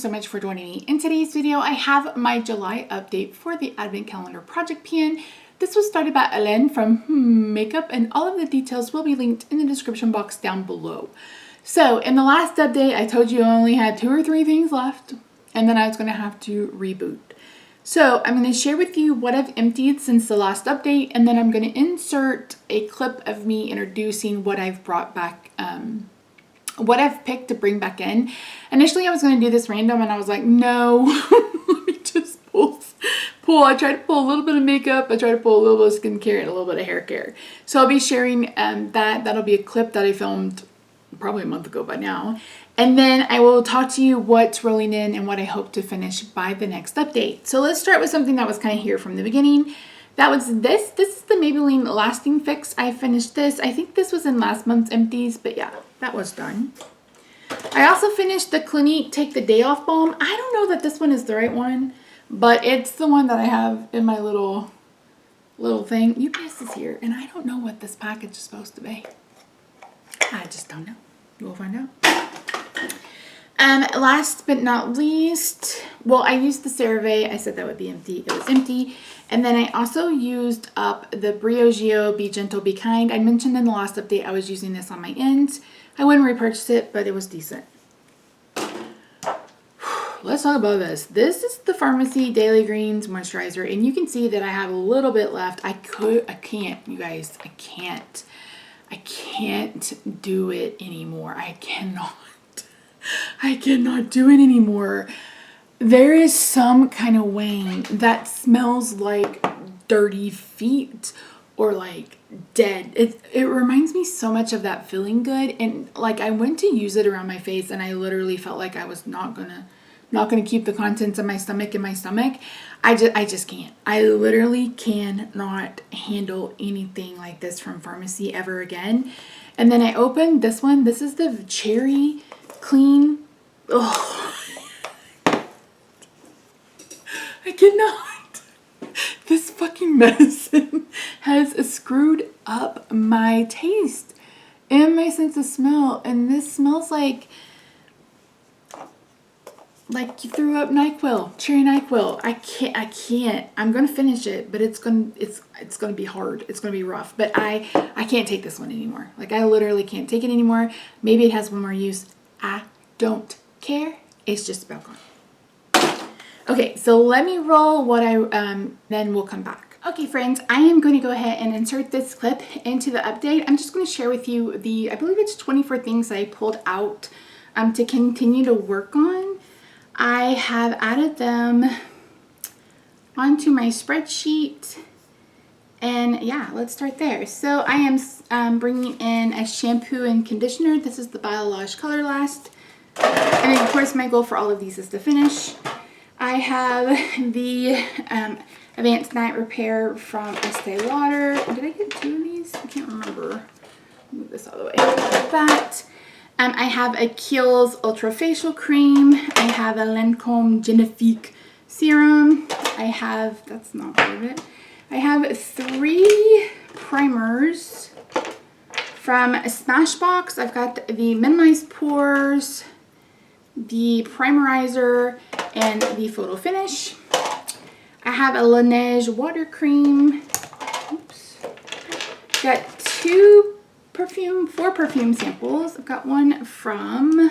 so much for joining me. In today's video, I have my July update for the Advent Calendar Project Pan. This was started by Ellen from Makeup, and all of the details will be linked in the description box down below. So in the last update, I told you I only had 2 or 3 things left, and then I was going to have to reboot. So I'm going to share with you what I've emptied since the last update, and then I'm going to insert a clip of me introducing what I've brought back, what I've picked to bring back in. Initially, I was going to do this random, and I was like, no, let me just pull. I tried to pull a little bit of makeup, I tried to pull a little bit of skincare, and a little bit of hair care. So I'll be sharing that'll be a clip that I filmed probably a month ago by now. And then I will talk to you what's rolling in and what I hope to finish by the next update. So let's start with something that was kind of here from the beginning. That was this. This is the Maybelline Lasting Fix. I finished this. I think this was in last month's empties, but yeah, that was done. I also finished the Clinique Take the Day Off Balm. I don't know that this one is the right one, but it's the one that I have in my little thing. UPS is here, and I don't know what this package is supposed to be. I just don't know. We'll find out. Last but not least, well, I used the CeraVe. I said that would be empty. It was empty. And then I also used up the Briogeo Be Gentle, Be Kind. I mentioned in the last update I was using this on my ends. I wouldn't repurchase it, but it was decent. Let's talk about this. This is the Pharmacy Daily Greens Moisturizer, and you can see that I have a little bit left. I can't, you guys, I can't do it anymore. I cannot do it anymore. There is some kind of wang that smells like dirty feet or like dead. It reminds me so much of that Feeling Good, and like I went to use it around my face and I literally felt like I was not gonna keep the contents of my stomach in my stomach. I just can't. I literally cannot handle anything like this from Pharmacy ever again. And then I opened this one. This is the Cherry Clean. Oh, I cannot. This fucking medicine has screwed up my taste and my sense of smell. And this smells like you threw up NyQuil, cherry NyQuil. I can't. I'm gonna finish it, but it's gonna be hard. It's gonna be rough. But I can't take this one anymore. Like I literally can't take it anymore. Maybe it has one more use. I don't care. It's just about gone. Okay, so let me roll what then we'll come back. Okay, friends, I am going to go ahead and insert this clip into the update. I'm just going to share with you I believe it's 24 things that I pulled out to continue to work on. I have added them onto my spreadsheet, and yeah, let's start there. So I am bringing in a shampoo and conditioner. This is the Biolage Color Last, and then of course my goal for all of these is to finish. I have the Advanced Night Repair from Estee Lauder. Did I get 2 of these? I can't remember. Move this out of the way. Like that. I have a Kiehl's Ultra Facial Cream. I have a Lancome Genifique Serum. I have, that's not part of it. I have 3 primers from Smashbox. I've got the Minimize Pores, the Primerizer, and the Photo Finish. I have a Laneige Water Cream. Oops. Got 4 perfume samples. I've got one from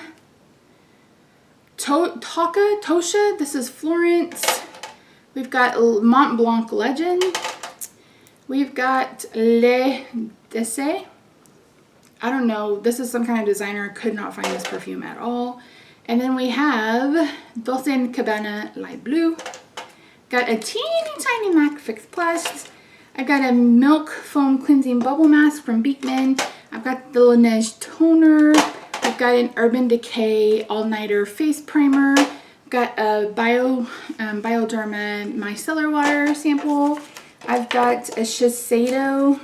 Tosha. This is Florence. We've got Mont Blanc Legend. We've got Le Dessay. I don't know. This is some kind of designer. Could not find this perfume at all. And then we have Dolce & Gabbana Light Blue. Got a teeny tiny MAC Fix Plus. I've got a Milk Foam Cleansing Bubble Mask from Beekman. I've got the Laneige Toner. I've got an Urban Decay All Nighter Face Primer. I've got a Bioderma Micellar Water sample. I've got a Shiseido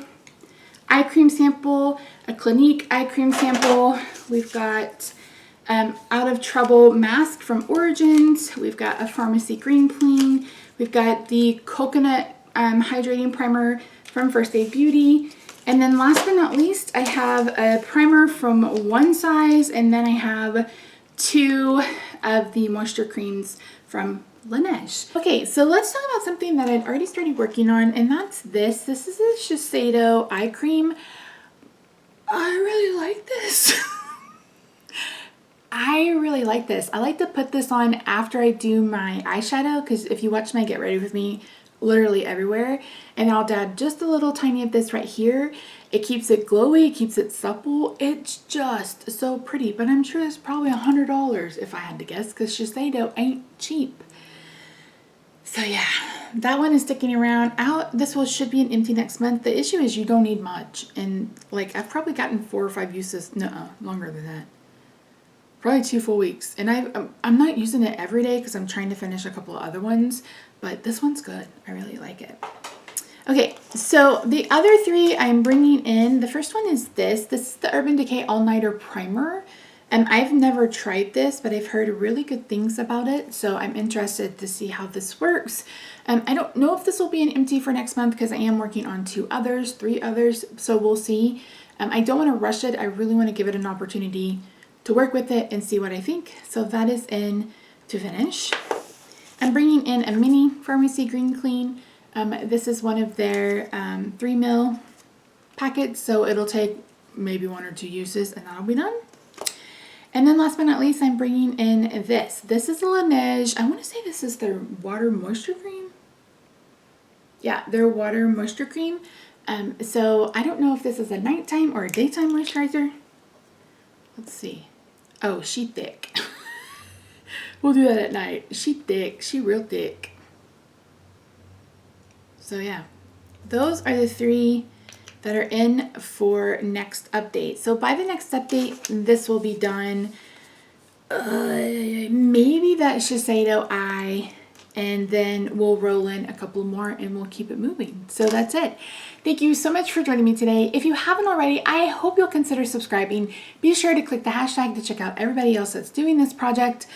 eye cream sample, a Clinique eye cream sample. We've got Out of Trouble mask from Origins. We've got a Pharmacy Green Clean. We've got the Coconut Hydrating Primer from First Aid Beauty. And then last but not least, I have a primer from One Size, and then I have 2 of the moisture creams from Laneige. Okay, so let's talk about something that I've already started working on, and that's this. This is a Shiseido eye cream. I really like this. I really like this. I like to put this on after I do my eyeshadow, because if you watch my Get Ready With Me, literally everywhere, and I'll add just a little tiny of this right here. It keeps it glowy, it keeps it supple. It's just so pretty, but I'm sure it's probably $100 if I had to guess, because Shiseido ain't cheap. So yeah, that one is sticking around. This one should be an empty next month. The issue is you don't need much, and like I've probably gotten 4 or 5 uses. No, longer than that. Probably 2 full weeks, and I'm not using it every day because I'm trying to finish a couple of other ones, but this one's good. I really like it. Okay, so the other 3 I'm bringing in, the first one is this. This is the Urban Decay All Nighter Primer. And I've never tried this, but I've heard really good things about it, so I'm interested to see how this works. I don't know if this will be an empty for next month because I am working on 3 others, so we'll see. I don't want to rush it. I really want to give it an opportunity to work with it and see what I think. So that is in to finish. I'm bringing in a mini Pharmacy Green Clean. This is one of their 3 ml packets, so it'll take maybe 1 or 2 uses and that'll be done. And then last but not least, I'm bringing in this. This is a Laneige. I want to say this is their Water Moisture Cream. Yeah, their Water Moisture Cream. So I don't know if this is a nighttime or a daytime moisturizer. Let's see. Oh, she thick. We'll do that at night. She thick. She real thick. So yeah, those are the 3 that are in for next update. So by the next update, this will be done. Maybe that Shiseido eye, and then we'll roll in a couple more and we'll keep it moving. So that's it. Thank you so much for joining me today. If you haven't already, I hope you'll consider subscribing. Be sure to click the hashtag to check out everybody else that's doing this project.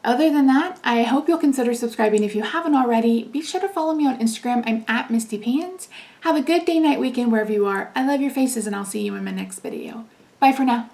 Other than that, I hope you'll consider subscribing if you haven't already. Be sure to follow me on Instagram. I'm at Misty Pans. Have a good day, night, weekend, wherever you are. I love your faces, and I'll see you in my next video. Bye for now.